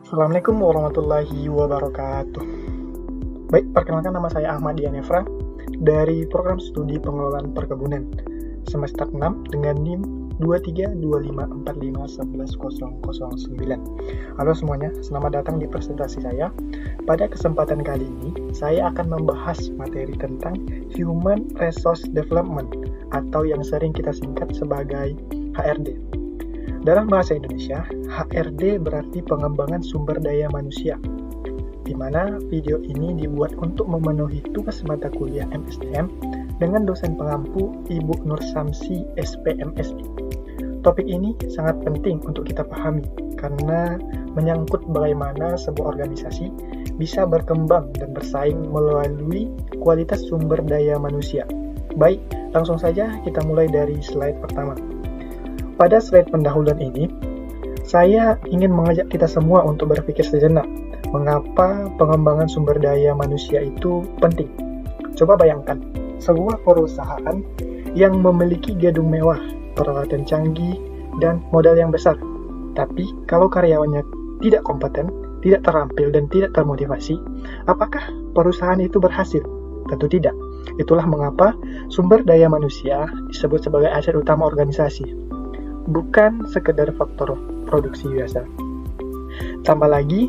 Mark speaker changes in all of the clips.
Speaker 1: Assalamualaikum warahmatullahi wabarakatuh. Baik, perkenalkan nama saya Ahmad Dianefra dari Program Studi Pengelolaan Perkebunan semester 6 dengan NIM 232545110009. Halo semuanya, selamat datang di presentasi saya. Pada kesempatan kali ini, saya akan membahas materi tentang Human Resource Development atau yang sering kita singkat sebagai HRD. Dalam bahasa Indonesia, HRD berarti pengembangan sumber daya manusia, di mana video ini dibuat untuk memenuhi tugas mata kuliah MSDM dengan dosen pengampu Ibu Nur Samsi SPMSI. Topik ini sangat penting untuk kita pahami, karena menyangkut bagaimana sebuah organisasi bisa berkembang dan bersaing melalui kualitas sumber daya manusia. Baik, langsung saja kita mulai dari slide pertama. Pada slide pendahuluan ini, saya ingin mengajak kita semua untuk berpikir sejenak, mengapa pengembangan sumber daya manusia itu penting. Coba bayangkan, sebuah perusahaan yang memiliki gedung mewah, peralatan canggih, dan modal yang besar. Tapi, kalau karyawannya tidak kompeten, tidak terampil, dan tidak termotivasi, apakah perusahaan itu berhasil? Tentu tidak. Itulah mengapa sumber daya manusia disebut sebagai aset utama organisasi, bukan sekedar faktor produksi biasa. Tambah lagi,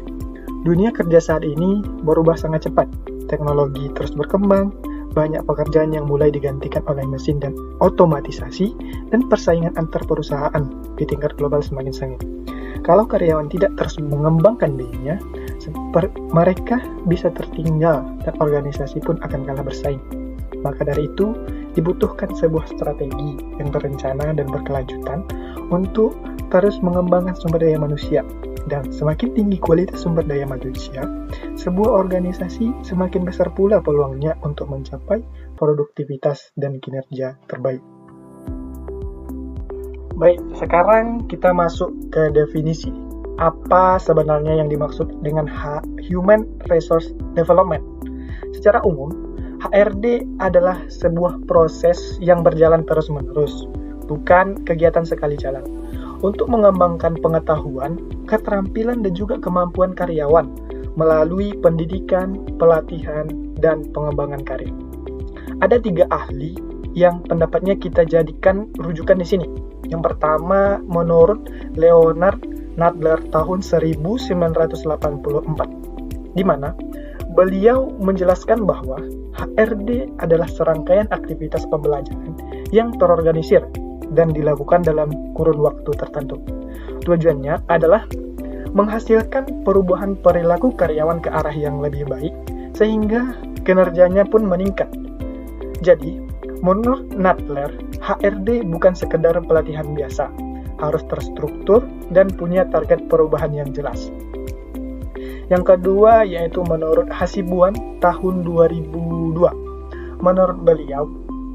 Speaker 1: dunia kerja saat ini berubah sangat cepat. Teknologi terus berkembang, banyak pekerjaan yang mulai digantikan oleh mesin dan otomatisasi, dan persaingan antar perusahaan di tingkat global semakin sengit. Kalau karyawan tidak terus mengembangkan dirinya, mereka bisa tertinggal dan organisasi pun akan kalah bersaing. Maka dari itu, dibutuhkan sebuah strategi yang terencana dan berkelanjutan untuk terus mengembangkan sumber daya manusia. Dan semakin tinggi kualitas sumber daya manusia, sebuah organisasi semakin besar pula peluangnya untuk mencapai produktivitas dan kinerja terbaik. Baik, sekarang kita masuk ke definisi. Apa sebenarnya yang dimaksud dengan Human Resource Development? Secara umum, HRD adalah sebuah proses yang berjalan terus-menerus, bukan kegiatan sekali jalan, untuk mengembangkan pengetahuan, keterampilan, dan juga kemampuan karyawan melalui pendidikan, pelatihan, dan pengembangan karir. Ada 3 ahli yang pendapatnya kita jadikan rujukan di sini. Yang pertama, menurut Leonard Nadler tahun 1984, di mana beliau menjelaskan bahwa HRD adalah serangkaian aktivitas pembelajaran yang terorganisir dan dilakukan dalam kurun waktu tertentu. Tujuannya adalah menghasilkan perubahan perilaku karyawan ke arah yang lebih baik, sehingga kinerjanya pun meningkat. Jadi, menurut Nadler, HRD bukan sekedar pelatihan biasa, harus terstruktur dan punya target perubahan yang jelas. Yang kedua yaitu menurut Hasibuan tahun 2002. Menurut beliau,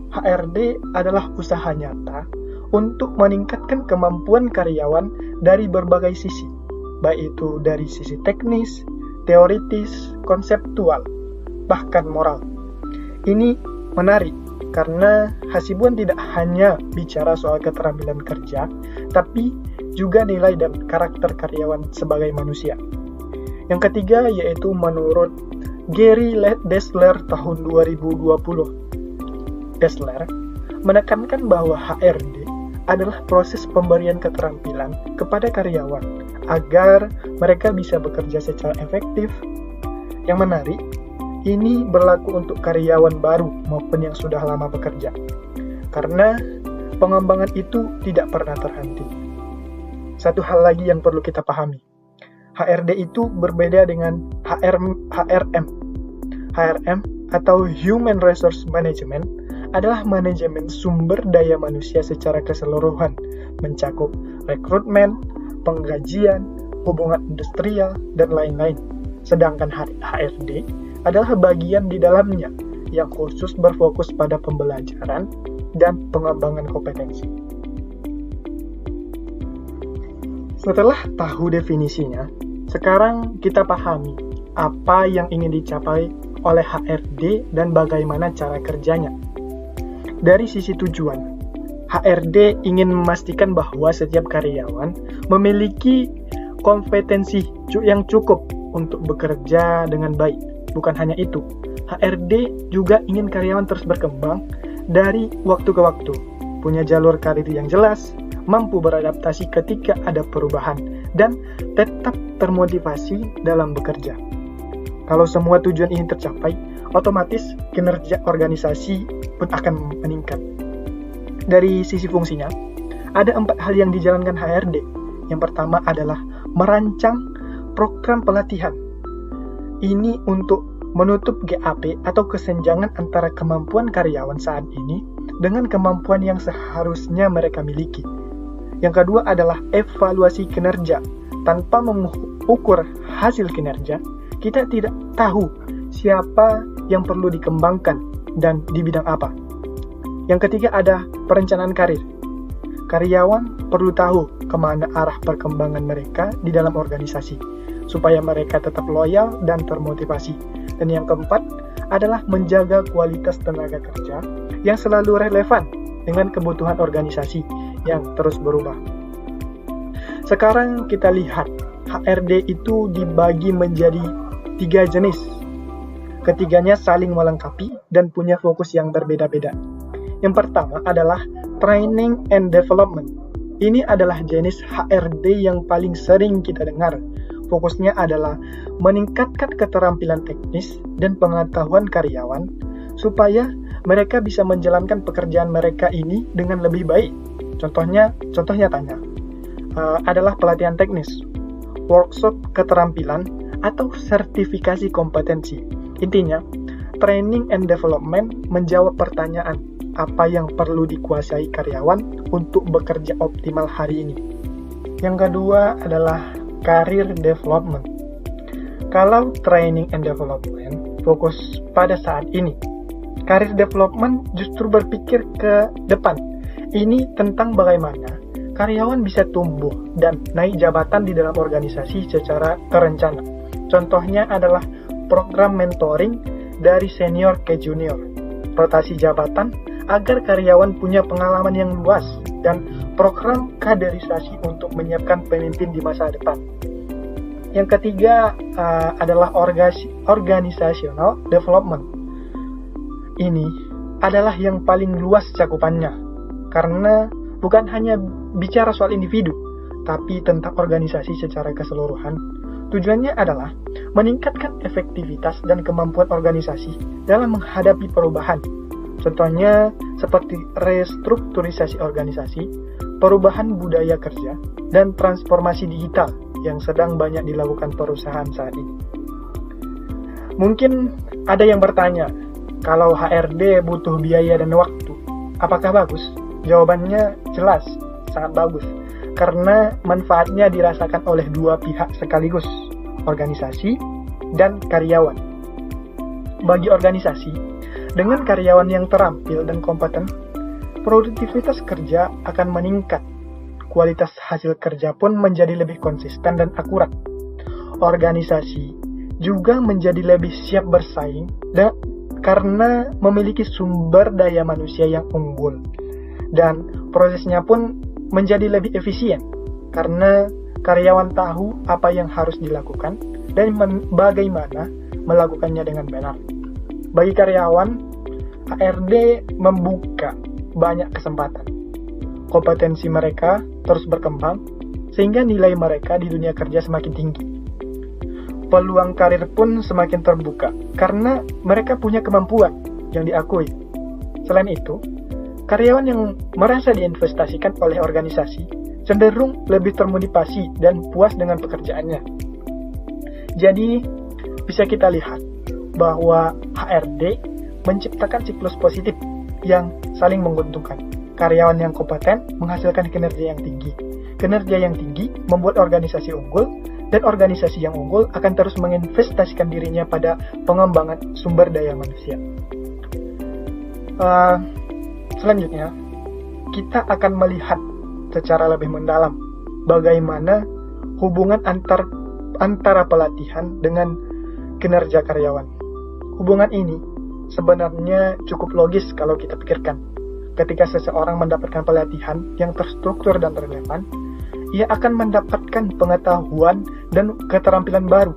Speaker 1: HRD adalah usaha nyata untuk meningkatkan kemampuan karyawan dari berbagai sisi, baik itu dari sisi teknis, teoritis, konseptual, bahkan moral. Ini menarik karena Hasibuan tidak hanya bicara soal keterampilan kerja, tapi juga nilai dan karakter karyawan sebagai manusia. Yang ketiga yaitu menurut Gary Dessler tahun 2020. Dessler menekankan bahwa HRD adalah proses pemberian keterampilan kepada karyawan agar mereka bisa bekerja secara efektif. Yang menarik, ini berlaku untuk karyawan baru maupun yang sudah lama bekerja, karena pengembangan itu tidak pernah terhenti. Satu hal lagi yang perlu kita pahami, HRD itu berbeda dengan HRM. HRM atau Human Resource Management adalah manajemen sumber daya manusia secara keseluruhan, mencakup rekrutmen, penggajian, hubungan industrial, dan lain-lain. Sedangkan HRD adalah bagian di dalamnya yang khusus berfokus pada pembelajaran dan pengembangan kompetensi. Setelah tahu definisinya, sekarang kita pahami apa yang ingin dicapai oleh HRD dan bagaimana cara kerjanya. Dari sisi tujuan, HRD ingin memastikan bahwa setiap karyawan memiliki kompetensi yang cukup untuk bekerja dengan baik. Bukan hanya itu, HRD juga ingin karyawan terus berkembang dari waktu ke waktu, punya jalur karir yang jelas, mampu beradaptasi ketika ada perubahan, dan tetap termotivasi dalam bekerja. Kalau semua tujuan ini tercapai, otomatis kinerja organisasi pun akan meningkat. Dari sisi fungsinya, ada 4 hal yang dijalankan HRD. Yang pertama adalah merancang program pelatihan. Ini untuk menutup GAP atau kesenjangan antara kemampuan karyawan saat ini dengan kemampuan yang seharusnya mereka miliki. Yang kedua adalah evaluasi kinerja. Tanpa mengukur hasil kinerja, kita tidak tahu siapa yang perlu dikembangkan dan di bidang apa. Yang ketiga ada perencanaan karir. Karyawan perlu tahu kemana arah perkembangan mereka di dalam organisasi, supaya mereka tetap loyal dan termotivasi. Dan yang keempat adalah menjaga kualitas tenaga kerja yang selalu relevan dengan kebutuhan organisasi yang terus berubah. Sekarang kita lihat, HRD itu dibagi menjadi 3 jenis. Ketiganya saling melengkapi dan punya fokus yang berbeda-beda. Yang pertama adalah training and development. Ini adalah jenis HRD yang paling sering kita dengar. Fokusnya adalah meningkatkan keterampilan teknis dan pengetahuan karyawan supaya mereka bisa menjalankan pekerjaan mereka ini dengan lebih baik. Contohnya tanya adalah pelatihan teknis, workshop keterampilan, atau sertifikasi kompetensi. Intinya, training and development menjawab pertanyaan apa yang perlu dikuasai karyawan untuk bekerja optimal hari ini. Yang kedua adalah career development. Kalau training and development fokus pada saat ini, career development justru berpikir ke depan. Ini tentang bagaimana karyawan bisa tumbuh dan naik jabatan di dalam organisasi secara terencana. Contohnya adalah program mentoring dari senior ke junior, rotasi jabatan agar karyawan punya pengalaman yang luas, dan program kaderisasi untuk menyiapkan pemimpin di masa depan. Yang ketiga adalah organizational development. Ini adalah yang paling luas cakupannya, karena bukan hanya bicara soal individu, tapi tentang organisasi secara keseluruhan. Tujuannya adalah meningkatkan efektivitas dan kemampuan organisasi dalam menghadapi perubahan. Contohnya seperti restrukturisasi organisasi, perubahan budaya kerja, dan transformasi digital yang sedang banyak dilakukan perusahaan saat ini. Mungkin ada yang bertanya, kalau HRD butuh biaya dan waktu, apakah bagus? Jawabannya jelas, sangat bagus. Karena manfaatnya dirasakan oleh dua pihak sekaligus, organisasi dan karyawan. Bagi organisasi, dengan karyawan yang terampil dan kompeten, produktivitas kerja akan meningkat. Kualitas hasil kerja pun menjadi lebih konsisten dan akurat. Organisasi juga menjadi lebih siap bersaing karena memiliki sumber daya manusia yang unggul. Dan prosesnya pun menjadi lebih efisien karena karyawan tahu apa yang harus dilakukan dan bagaimana melakukannya dengan benar. Bagi karyawan, HRD membuka banyak kesempatan. Kompetensi mereka terus berkembang sehingga nilai mereka di dunia kerja semakin tinggi. Peluang karir pun semakin terbuka karena mereka punya kemampuan yang diakui. Selain itu, karyawan yang merasa diinvestasikan oleh organisasi cenderung lebih termotivasi dan puas dengan pekerjaannya. Jadi, bisa kita lihat bahwa HRD menciptakan siklus positif yang saling menguntungkan. Karyawan yang kompeten menghasilkan kinerja yang tinggi. Kinerja yang tinggi membuat organisasi unggul, dan organisasi yang unggul akan terus menginvestasikan dirinya pada pengembangan sumber daya manusia. Selanjutnya, kita akan melihat secara lebih mendalam bagaimana hubungan antara pelatihan dengan kinerja karyawan. Hubungan ini sebenarnya cukup logis kalau kita pikirkan. Ketika seseorang mendapatkan pelatihan yang terstruktur dan relevan, ia akan mendapatkan pengetahuan dan keterampilan baru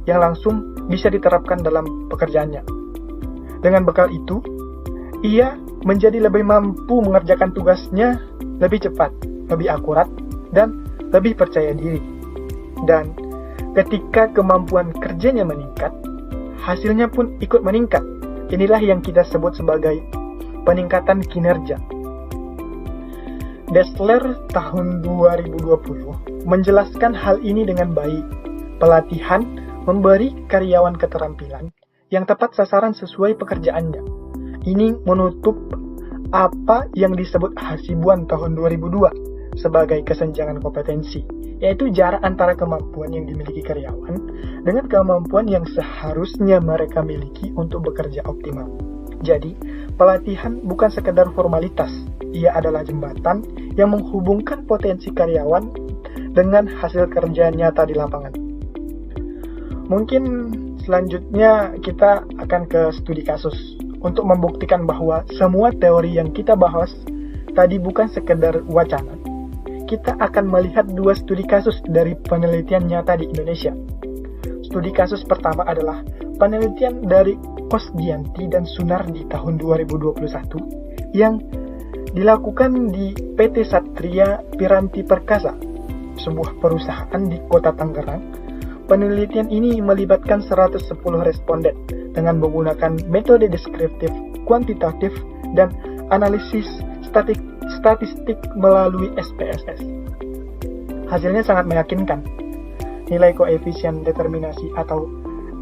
Speaker 1: yang langsung bisa diterapkan dalam pekerjaannya. Dengan bekal itu, ia menjadi lebih mampu mengerjakan tugasnya lebih cepat, lebih akurat, dan lebih percaya diri. Dan ketika kemampuan kerjanya meningkat, hasilnya pun ikut meningkat. Inilah yang kita sebut sebagai peningkatan kinerja. Dessler tahun 2020 menjelaskan hal ini dengan baik. Pelatihan memberi karyawan keterampilan yang tepat sasaran sesuai pekerjaannya. Ini menutup apa yang disebut Hasibuan tahun 2002 sebagai kesenjangan kompetensi, yaitu jarak antara kemampuan yang dimiliki karyawan dengan kemampuan yang seharusnya mereka miliki untuk bekerja optimal. Jadi, pelatihan bukan sekedar formalitas, ia adalah jembatan yang menghubungkan potensi karyawan dengan hasil kerja nyata di lapangan. Mungkin selanjutnya kita akan ke studi kasus untuk membuktikan bahwa semua teori yang kita bahas tadi bukan sekedar wacana. Kita akan melihat 2 studi kasus dari penelitian nyata di Indonesia. Studi kasus pertama adalah penelitian dari Kosdianti dan Sunardi tahun 2021 yang dilakukan di PT Satria Piranti Perkasa, sebuah perusahaan di Kota Tangerang. Penelitian ini melibatkan 110 responden dengan menggunakan metode deskriptif, kuantitatif, dan analisis statistik melalui SPSS. Hasilnya sangat meyakinkan. Nilai koefisien determinasi atau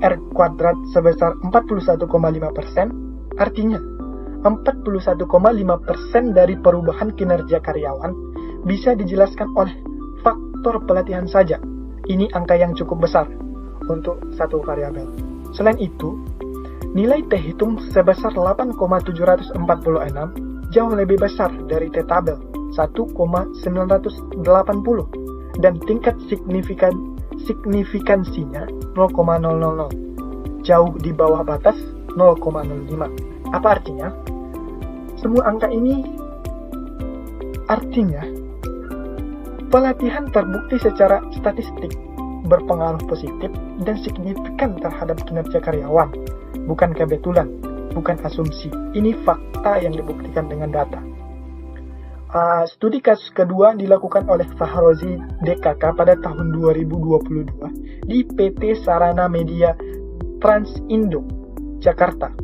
Speaker 1: R kuadrat sebesar 41,5%, artinya 41,5% dari perubahan kinerja karyawan bisa dijelaskan oleh faktor pelatihan saja. Ini angka yang cukup besar untuk satu variabel. Selain itu, nilai T hitung sebesar 8,746 jauh lebih besar dari T tabel 1,980 dan tingkat signifikansinya 0,000, jauh di bawah batas 0,05. Apa artinya? Semua angka ini artinya pelatihan terbukti secara statistik berpengaruh positif dan signifikan terhadap kinerja karyawan. Bukan kebetulan, bukan asumsi. Ini fakta yang dibuktikan dengan data. Studi kasus kedua dilakukan oleh Fahrozi DKK pada tahun 2022 di PT Sarana Media Transindo, Jakarta.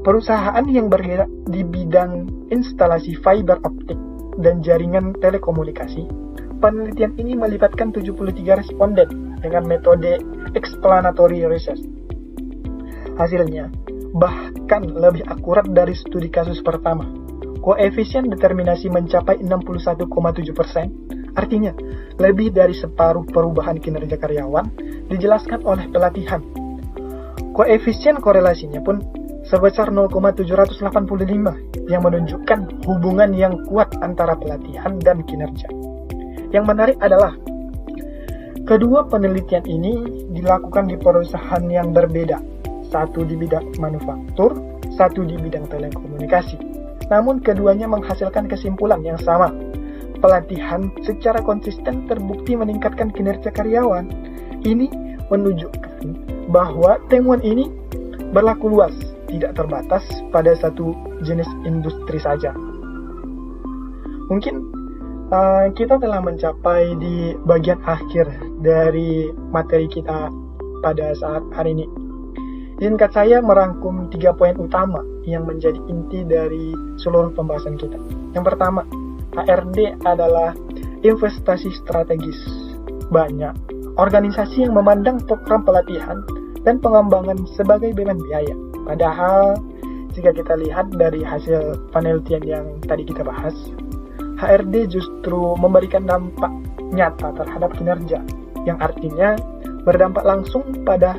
Speaker 1: Perusahaan yang bergerak di bidang instalasi fiber optik dan jaringan telekomunikasi. Penelitian ini melibatkan 73 responden dengan metode explanatory research. Hasilnya bahkan lebih akurat dari studi kasus pertama. Koefisien determinasi mencapai 61,7%, artinya lebih dari separuh perubahan kinerja karyawan dijelaskan oleh pelatihan. Koefisien korelasinya pun sebesar 0,785 yang menunjukkan hubungan yang kuat antara pelatihan dan kinerja. Yang menarik adalah kedua penelitian ini dilakukan di perusahaan yang berbeda, satu di bidang manufaktur, satu di bidang telekomunikasi. Namun keduanya menghasilkan kesimpulan yang sama. Pelatihan secara konsisten terbukti meningkatkan kinerja karyawan. Ini menunjukkan bahwa temuan ini berlaku luas, tidak terbatas pada satu jenis industri saja. Mungkin kita telah mencapai di bagian akhir dari materi kita pada saat hari ini. Izinkan saya merangkum 3 poin utama yang menjadi inti dari seluruh pembahasan kita. Yang pertama, HRD adalah investasi strategis. Banyak organisasi yang memandang program pelatihan dan pengembangan sebagai beban biaya. Padahal, jika kita lihat dari hasil penelitian yang tadi kita bahas, HRD justru memberikan dampak nyata terhadap kinerja, yang artinya berdampak langsung pada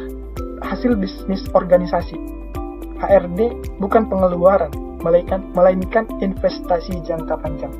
Speaker 1: hasil bisnis organisasi. HRD bukan pengeluaran, melainkan investasi jangka panjang.